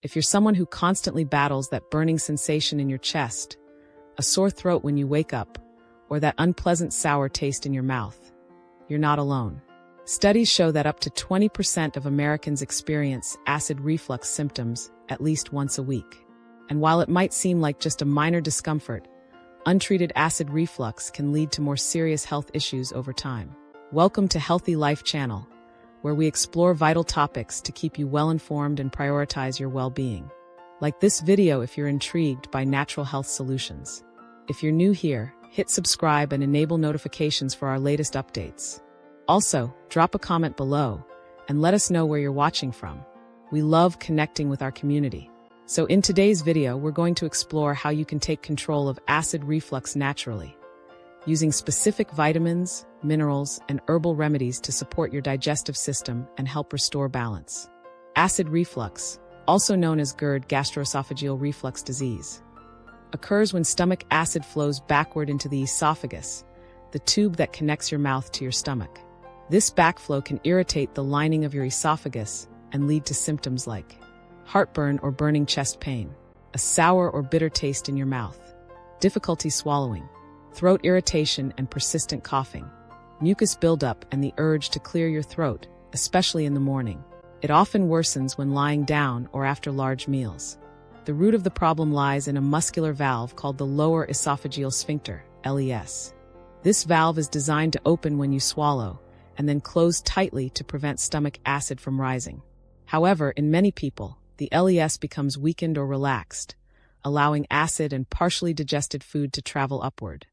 If you're someone who constantly battles that burning sensation in your chest, a sore throat when you wake up, or that unpleasant sour taste in your mouth, you're not alone. Studies show that up to 20% of Americans experience acid reflux symptoms at least once a week. And while it might seem like just a minor discomfort, untreated acid reflux can lead to more serious health issues over time. Welcome to Healthy Life Channel, where we explore vital topics to keep you well-informed and prioritize your well-being. Like this video if you're intrigued by natural health solutions. If you're new here, hit subscribe and enable notifications for our latest updates. Also, drop a comment below and let us know where you're watching from. We love connecting with our community. So in today's video, we're going to explore how you can take control of acid reflux naturally, using specific vitamins, minerals, and herbal remedies to support your digestive system and help restore balance. Acid reflux, also known as GERD, gastroesophageal reflux disease, occurs when stomach acid flows backward into the esophagus, the tube that connects your mouth to your stomach. This backflow can irritate the lining of your esophagus and lead to symptoms like heartburn or burning chest pain, a sour or bitter taste in your mouth, difficulty swallowing, throat irritation and persistent coughing, mucus buildup and the urge to clear your throat, especially in the morning. It often worsens when lying down or after large meals. The root of the problem lies in a muscular valve called the lower esophageal sphincter, LES. This valve is designed to open when you swallow and then close tightly to prevent stomach acid from rising. However, in many people, the LES becomes weakened or relaxed, allowing acid and partially digested food to travel upward.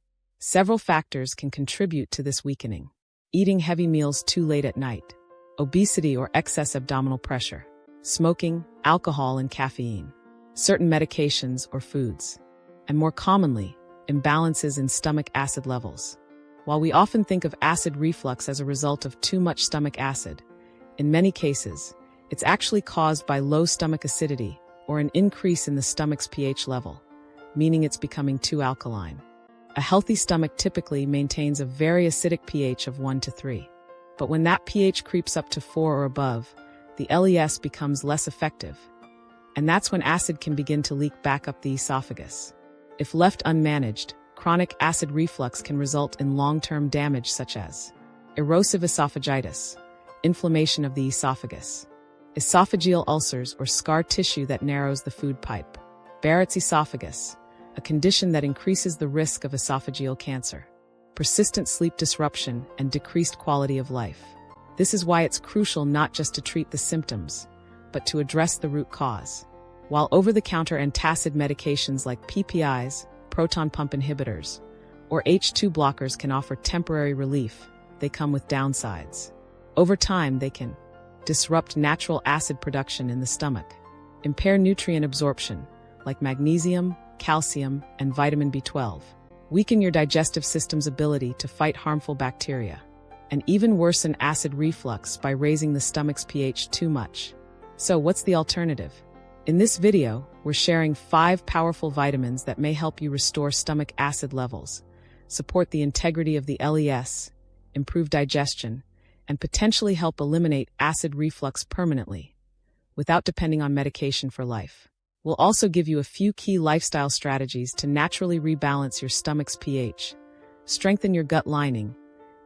Several factors can contribute to this weakening: eating heavy meals too late at night, obesity or excess abdominal pressure, smoking, alcohol and caffeine, certain medications or foods, and more commonly, imbalances in stomach acid levels. While we often think of acid reflux as a result of too much stomach acid, in many cases, it's actually caused by low stomach acidity or an increase in the stomach's pH level, meaning it's becoming too alkaline. A healthy stomach typically maintains a very acidic pH of 1 to 3. But when that pH creeps up to 4 or above, the LES becomes less effective. And that's when acid can begin to leak back up the esophagus. If left unmanaged, chronic acid reflux can result in long-term damage such as erosive esophagitis, inflammation of the esophagus, esophageal ulcers or scar tissue that narrows the food pipe, Barrett's esophagus, a condition that increases the risk of esophageal cancer, persistent sleep disruption, and decreased quality of life. This is why it's crucial not just to treat the symptoms, but to address the root cause. While over-the-counter antacid medications like PPIs, proton pump inhibitors, or H2 blockers can offer temporary relief, they come with downsides. Over time, they can disrupt natural acid production in the stomach, impair nutrient absorption, like magnesium, calcium, and vitamin B12, weaken your digestive system's ability to fight harmful bacteria, and even worsen acid reflux by raising the stomach's pH too much. So what's the alternative? In this video, we're sharing 5 powerful vitamins that may help you restore stomach acid levels, support the integrity of the LES, improve digestion, and potentially help eliminate acid reflux permanently, without depending on medication for life. We'll also give you a few key lifestyle strategies to naturally rebalance your stomach's pH, strengthen your gut lining,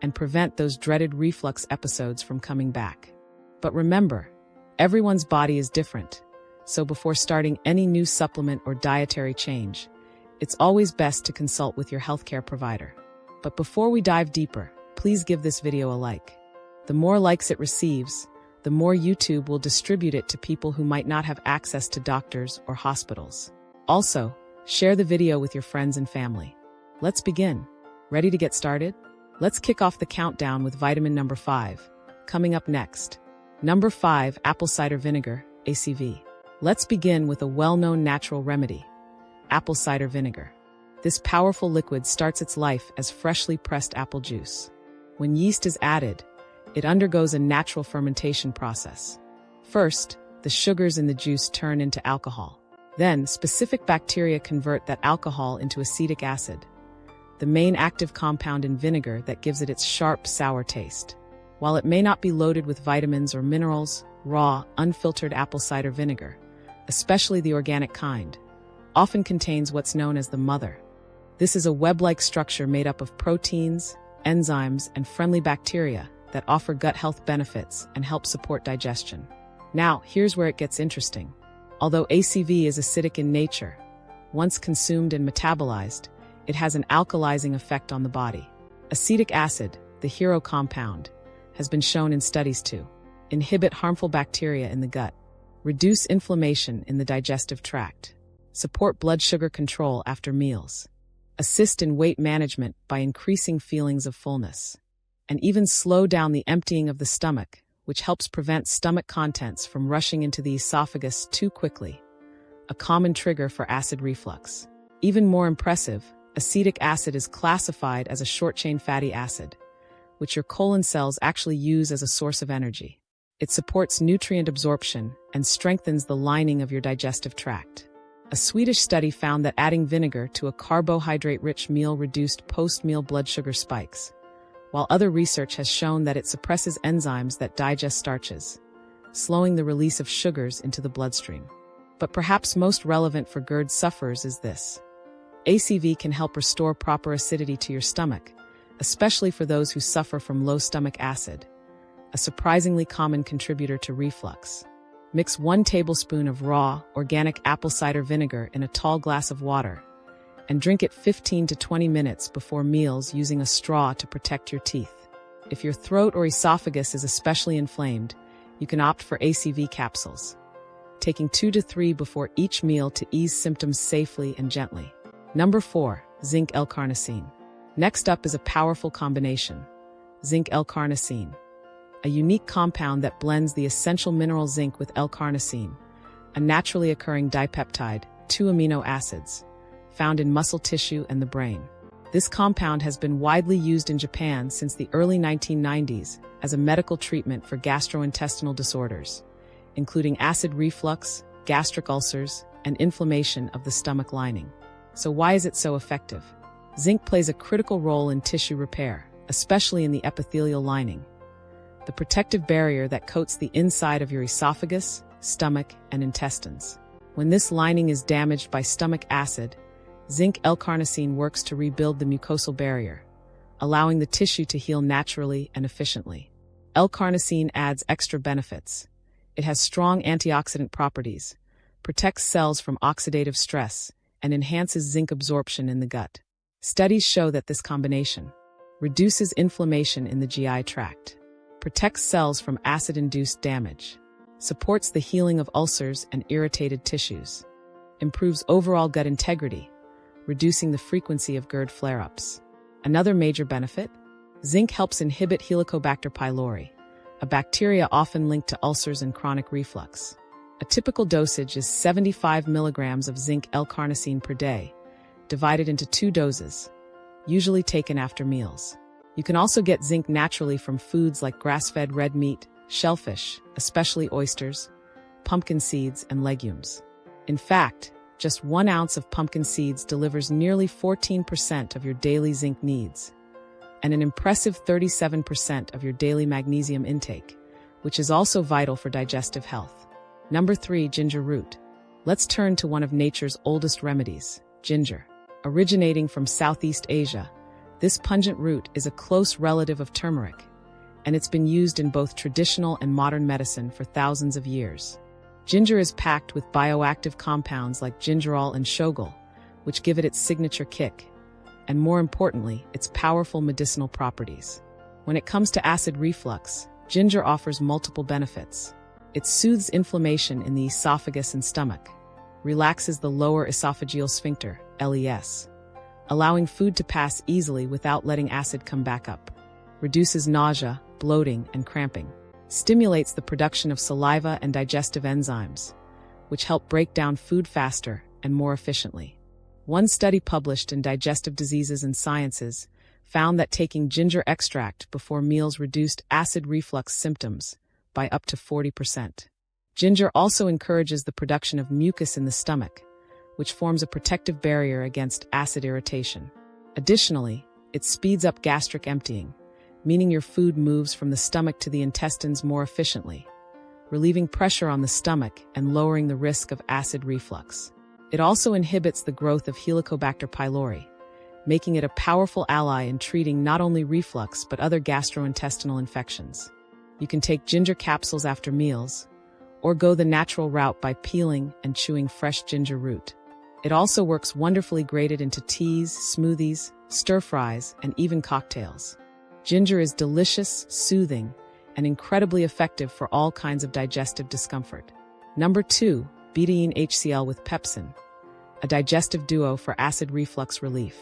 and prevent those dreaded reflux episodes from coming back. But remember, everyone's body is different. So before starting any new supplement or dietary change, it's always best to consult with your healthcare provider. But before we dive deeper, please give this video a like. The more likes it receives, the more YouTube will distribute it to people who might not have access to doctors or hospitals. Also, share the video with your friends and family. Let's begin. Ready to get started? Let's kick off the countdown with vitamin number 5. Coming up next. Number 5, apple cider vinegar, ACV. Let's begin with a well-known natural remedy, apple cider vinegar. This powerful liquid starts its life as freshly pressed apple juice. When yeast is added, it undergoes a natural fermentation process. First, the sugars in the juice turn into alcohol. Then, specific bacteria convert that alcohol into acetic acid, the main active compound in vinegar that gives it its sharp, sour taste. While it may not be loaded with vitamins or minerals, raw, unfiltered apple cider vinegar especially the organic kind, often contains what's known as the mother. This is a web-like structure made up of proteins, enzymes, and friendly bacteria that offer gut health benefits and help support digestion. Now, here's where it gets interesting. Although ACV is acidic in nature, once consumed and metabolized, it has an alkalizing effect on the body. Acetic acid, the hero compound, has been shown in studies to inhibit harmful bacteria in the gut, reduce inflammation in the digestive tract, support blood sugar control after meals, assist in weight management by increasing feelings of fullness, and even slow down the emptying of the stomach, which helps prevent stomach contents from rushing into the esophagus too quickly, a common trigger for acid reflux. Even more impressive, acetic acid is classified as a short-chain fatty acid, which your colon cells actually use as a source of energy. It supports nutrient absorption and strengthens the lining of your digestive tract. A Swedish study found that adding vinegar to a carbohydrate-rich meal reduced post-meal blood sugar spikes, while other research has shown that it suppresses enzymes that digest starches, slowing the release of sugars into the bloodstream. But perhaps most relevant for GERD sufferers is this. ACV can help restore proper acidity to your stomach, especially for those who suffer from low stomach acid, a surprisingly common contributor to reflux. Mix 1 tablespoon of raw, organic apple cider vinegar in a tall glass of water, and drink it 15 to 20 minutes before meals using a straw to protect your teeth. If your throat or esophagus is especially inflamed, you can opt for ACV capsules, taking 2 to 3 before each meal to ease symptoms safely and gently. Number 4. Zinc L-carnosine. Next up is a powerful combination, zinc L-carnosine, a unique compound that blends the essential mineral zinc with L-carnosine, a naturally occurring dipeptide, 2 amino acids, found in muscle tissue and the brain. This compound has been widely used in Japan since the early 1990s as a medical treatment for gastrointestinal disorders, including acid reflux, gastric ulcers, and inflammation of the stomach lining. So why is it so effective? Zinc plays a critical role in tissue repair, especially in the epithelial lining, the protective barrier that coats the inside of your esophagus, stomach, and intestines. When this lining is damaged by stomach acid, zinc L-carnosine works to rebuild the mucosal barrier, allowing the tissue to heal naturally and efficiently. L-carnosine adds extra benefits. It has strong antioxidant properties, protects cells from oxidative stress, and enhances zinc absorption in the gut. Studies show that this combination reduces inflammation in the GI tract, protects cells from acid-induced damage, supports the healing of ulcers and irritated tissues, improves overall gut integrity, reducing the frequency of GERD flare-ups. Another major benefit? Zinc helps inhibit Helicobacter pylori, a bacteria often linked to ulcers and chronic reflux. A typical dosage is 75 milligrams of zinc L-carnosine per day, divided into 2 doses, usually taken after meals. You can also get zinc naturally from foods like grass-fed red meat, shellfish, especially oysters, pumpkin seeds, and legumes. In fact, just 1 ounce of pumpkin seeds delivers nearly 14% of your daily zinc needs, and an impressive 37% of your daily magnesium intake, which is also vital for digestive health. Number 3. Ginger root. Let's turn to one of nature's oldest remedies, ginger. Originating from Southeast Asia, this pungent root is a close relative of turmeric, and it's been used in both traditional and modern medicine for thousands of years. Ginger is packed with bioactive compounds like gingerol and shogal, which give it its signature kick, and more importantly, its powerful medicinal properties. When it comes to acid reflux, ginger offers multiple benefits. It soothes inflammation in the esophagus and stomach, relaxes the lower esophageal sphincter, LES, allowing food to pass easily without letting acid come back up, reduces nausea, bloating, and cramping, stimulates the production of saliva and digestive enzymes, which help break down food faster and more efficiently. One study published in Digestive Diseases and Sciences found that taking ginger extract before meals reduced acid reflux symptoms by up to 40%. Ginger also encourages the production of mucus in the stomach, which forms a protective barrier against acid irritation. Additionally, it speeds up gastric emptying, meaning your food moves from the stomach to the intestines more efficiently, relieving pressure on the stomach and lowering the risk of acid reflux. It also inhibits the growth of Helicobacter pylori, making it a powerful ally in treating not only reflux but other gastrointestinal infections. You can take ginger capsules after meals, or go the natural route by peeling and chewing fresh ginger root. It also works wonderfully grated into teas, smoothies, stir-fries, and even cocktails. Ginger is delicious, soothing, and incredibly effective for all kinds of digestive discomfort. Number 2, betaine HCl with pepsin, a digestive duo for acid reflux relief.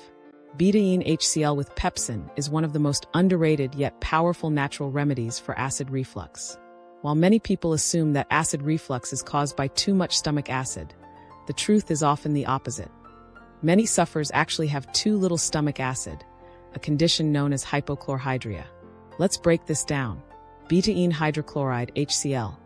Betaine HCl with pepsin is one of the most underrated yet powerful natural remedies for acid reflux. While many people assume that acid reflux is caused by too much stomach acid, the truth is often the opposite. Many sufferers actually have too little stomach acid, a condition known as hypochlorhydria. Let's break this down. Betaine hydrochloride HCl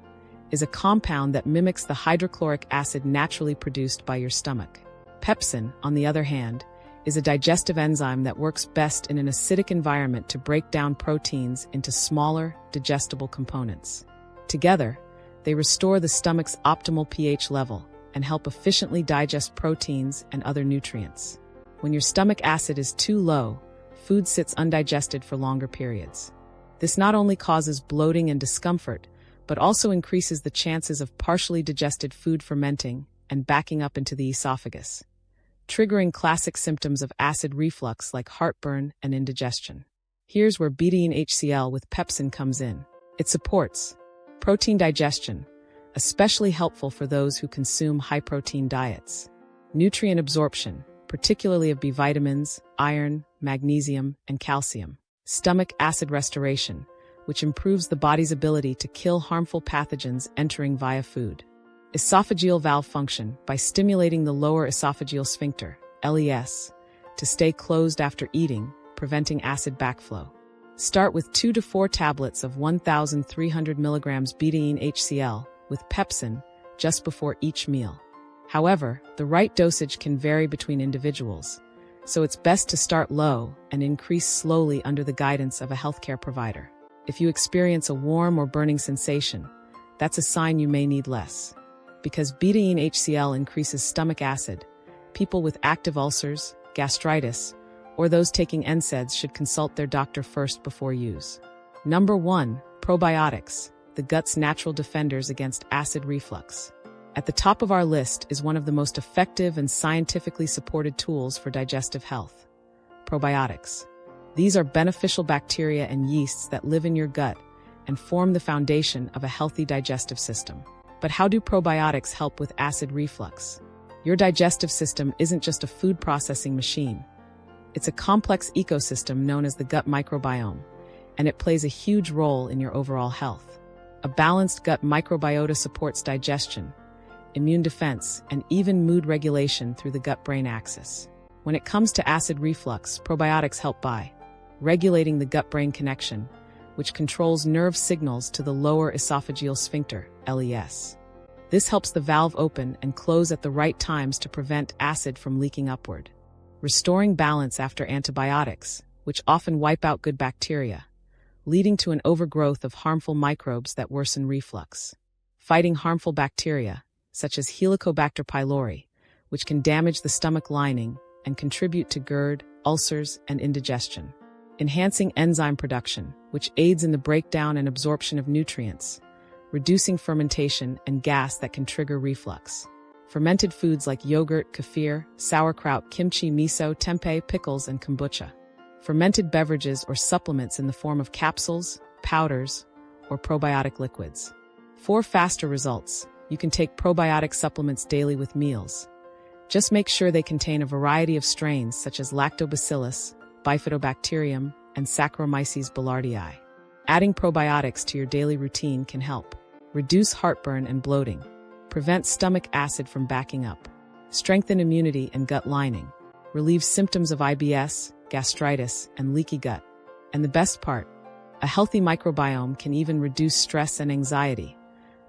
is a compound that mimics the hydrochloric acid naturally produced by your stomach. Pepsin, on the other hand, is a digestive enzyme that works best in an acidic environment to break down proteins into smaller, digestible components. Together, they restore the stomach's optimal pH level and help efficiently digest proteins and other nutrients. When your stomach acid is too low, food sits undigested for longer periods. This not only causes bloating and discomfort, but also increases the chances of partially digested food fermenting and backing up into the esophagus, triggering classic symptoms of acid reflux like heartburn and indigestion. Here's where betaine HCl with pepsin comes in. It supports protein digestion, especially helpful for those who consume high-protein diets. Nutrient absorption, particularly of B vitamins, iron, magnesium, and calcium. Stomach acid restoration, which improves the body's ability to kill harmful pathogens entering via food. Esophageal valve function, by stimulating the lower esophageal sphincter, LES, to stay closed after eating, preventing acid backflow. Start with 2 to 4 tablets of 1,300 milligrams betaine HCl with pepsin just before each meal. However, the right dosage can vary between individuals, so it's best to start low and increase slowly under the guidance of a healthcare provider. If you experience a warm or burning sensation, that's a sign you may need less. Because betaine HCl increases stomach acid, people with active ulcers, gastritis, or those taking NSAIDs should consult their doctor first before use. Number 1, probiotics, the gut's natural defenders against acid reflux. At the top of our list is one of the most effective and scientifically supported tools for digestive health: probiotics. These are beneficial bacteria and yeasts that live in your gut and form the foundation of a healthy digestive system. But how do probiotics help with acid reflux? Your digestive system isn't just a food processing machine. It's a complex ecosystem known as the gut microbiome, and it plays a huge role in your overall health. A balanced gut microbiota supports digestion, immune defense, and even mood regulation through the gut-brain axis. When it comes to acid reflux, probiotics help by regulating the gut-brain connection, which controls nerve signals to the lower esophageal sphincter, LES. This helps the valve open and close at the right times to prevent acid from leaking upward. Restoring balance after antibiotics, which often wipe out good bacteria, leading to an overgrowth of harmful microbes that worsen reflux. Fighting harmful bacteria, such as Helicobacter pylori, which can damage the stomach lining and contribute to GERD, ulcers, and indigestion. Enhancing enzyme production, which aids in the breakdown and absorption of nutrients, reducing fermentation and gas that can trigger reflux. Fermented foods like yogurt, kefir, sauerkraut, kimchi, miso, tempeh, pickles, and kombucha. Fermented beverages or supplements in the form of capsules, powders, or probiotic liquids. For faster results, you can take probiotic supplements daily with meals. Just make sure they contain a variety of strains such as Lactobacillus, Bifidobacterium, and Saccharomyces boulardii. Adding probiotics to your daily routine can help reduce heartburn and bloating, prevent stomach acid from backing up, strengthen immunity and gut lining, relieve symptoms of IBS, gastritis, and leaky gut. And the best part, a healthy microbiome can even reduce stress and anxiety,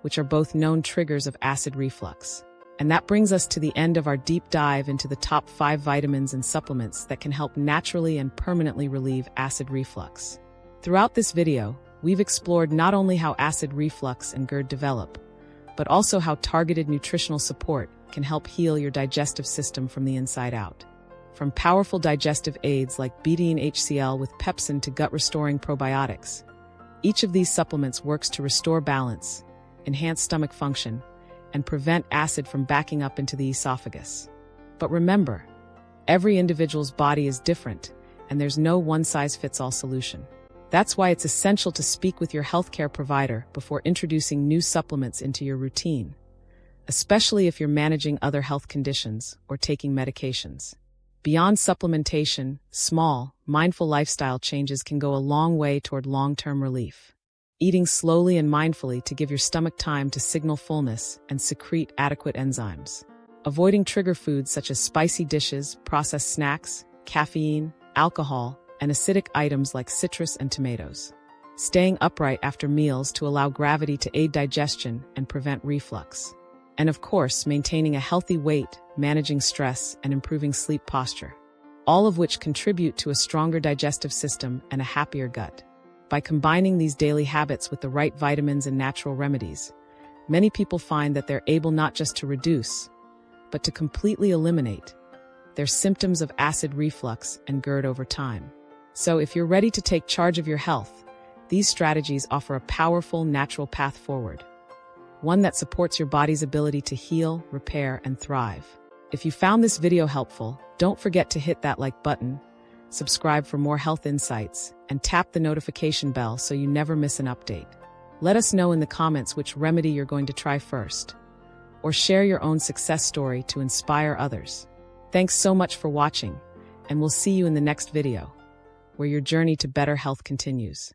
which are both known triggers of acid reflux. And that brings us to the end of our deep dive into the top 5 vitamins and supplements that can help naturally and permanently relieve acid reflux. Throughout this video, we've explored not only how acid reflux and GERD develop, but also how targeted nutritional support can help heal your digestive system from the inside out. From powerful digestive aids like betaine HCl with pepsin to gut-restoring probiotics, each of these supplements works to restore balance, enhance stomach function, and prevent acid from backing up into the esophagus. But remember, every individual's body is different, and there's no one-size-fits-all solution. That's why it's essential to speak with your healthcare provider before introducing new supplements into your routine, especially if you're managing other health conditions or taking medications. Beyond supplementation, small, mindful lifestyle changes can go a long way toward long-term relief. Eating slowly and mindfully to give your stomach time to signal fullness and secrete adequate enzymes. Avoiding trigger foods such as spicy dishes, processed snacks, caffeine, alcohol, and acidic items like citrus and tomatoes. Staying upright after meals to allow gravity to aid digestion and prevent reflux. And of course, maintaining a healthy weight, managing stress, and improving sleep posture. All of which contribute to a stronger digestive system and a happier gut. By combining these daily habits with the right vitamins and natural remedies, many people find that they're able not just to reduce, but to completely eliminate their symptoms of acid reflux and GERD over time. So if you're ready to take charge of your health, these strategies offer a powerful natural path forward. One that supports your body's ability to heal, repair, and thrive. If you found this video helpful, don't forget to hit that like button, subscribe for more health insights, and tap the notification bell so you never miss an update. Let us know in the comments which remedy you're going to try first, or share your own success story to inspire others. Thanks so much for watching, and we'll see you in the next video, where your journey to better health continues.